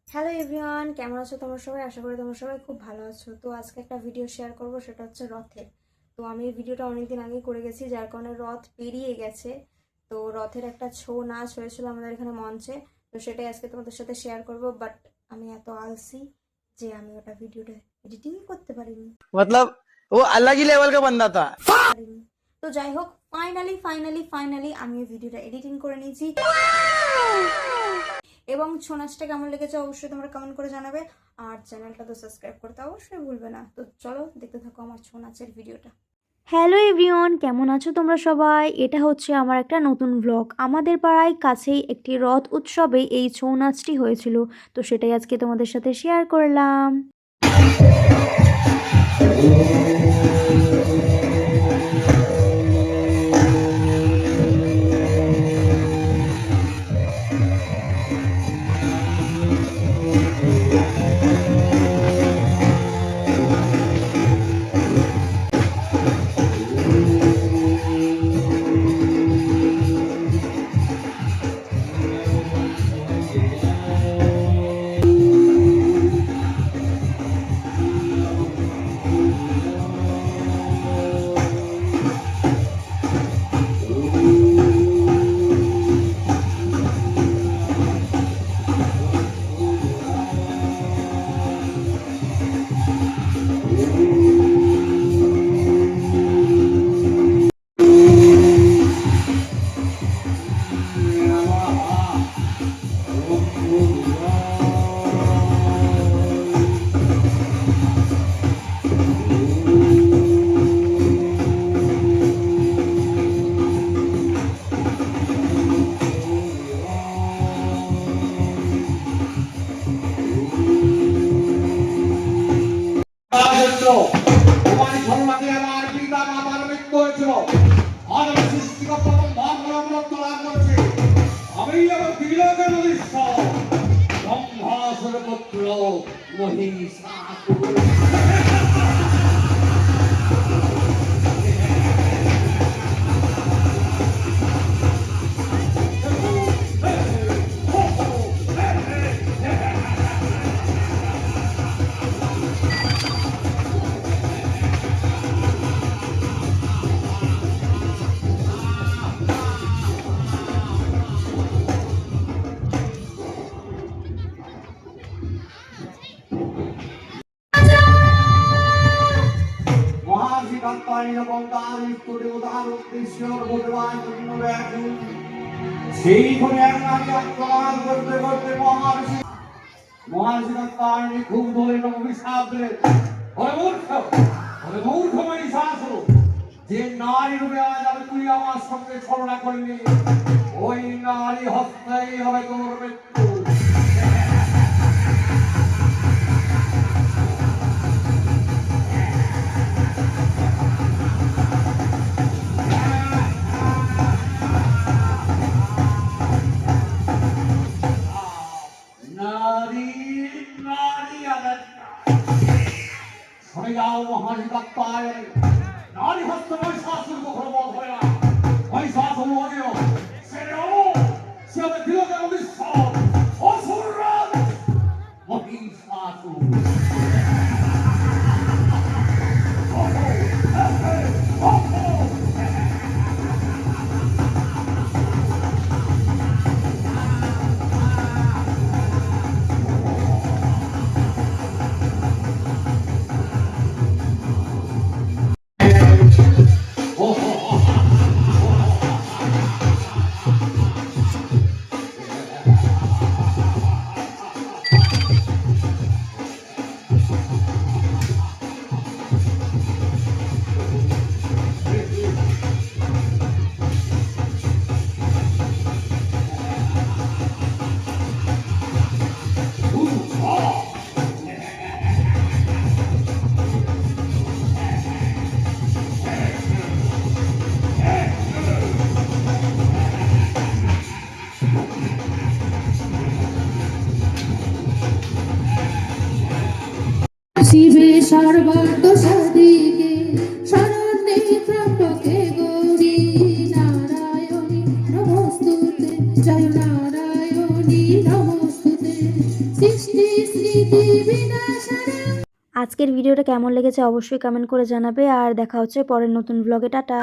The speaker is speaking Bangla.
হ্যালো এভরিওয়ান, কেমন আছো তোমরা সবাই? আশা করি তোমরা সবাই খুব ভালো আছো। তো আজকে একটা ভিডিও শেয়ার করব, সেটা হচ্ছে রথের। তো আমি এই ভিডিওটা অনেকদিন আগেই করে গেছি, যার কারণে রথ পেরিয়ে গেছে। তো রথের একটা ছৌ নাচ হয়েছিল আমাদের এখানে মঞ্চে, তো সেটাই আজকে তোমাদের সাথে শেয়ার করব। বাট আমি এত আলসি যে আমি ওটা ভিডিওটা এডিটিং করতে পারিনি। मतलब वो अलग ही लेवल का बंदा था। তো যাই হোক, ফাইনালি আমি এই ভিডিওটা এডিটিং করে নিয়েছি। এবং ছৌ নাচটা কেমন লেগেছে অবশ্যই তোমরা কমেন্ট করে জানাবে। আর চ্যানেলটা তো সাবস্ক্রাইব করতে অবশ্যই ভুলবে না। তো চলো দেখতে থাকো আমার ছৌ নাচের ভিডিওটা। হ্যালো এভরিওয়ান, কেমন আছো তোমরা সবাই? এটা হচ্ছে আমার একটা নতুন ব্লগ। আমাদের পাড়ায় কাছেই একটি রথ উৎসবে এই ছৌ নাচটি হয়েছিল, তো সেটাই আজকে তোমাদের সাথে শেয়ার করলাম। সেইখানে এক নারী আক্রমণ করতে করতে মহার্ষি খুব ধরে অভিশাপ দিলেন, মূর্খ মহিষাসুর, যে নারী রূপে আজ আমি তুই আমার সঙ্গে ছলনা করলি, ওই নারী হত্যাই হবে তোর মৃত্যু। শুনে যাও মহার্ষি দত্তায়, নারী হত্যা মহিষাসুর কখনো বধ হয় না। মহিষাসুর অজেয়, সে হবে তিলকের অবিশ্বাস, অসুররাজ মহিষাসুর। শিবে সর্বদোষাদিকে শরণে ত্রম্বকে গৌরী নারায়ণী নমস্তুতে, জয় নারায়ণী নমস্তুতে। সৃষ্টি স্মৃতি বিনাশারা। আজকের ভিডিওটা কেমন লেগেছে অবশ্যই কমেন্ট করে জানাবে, আর দেখা হচ্ছে পরের নতুন ব্লগে। টাটা।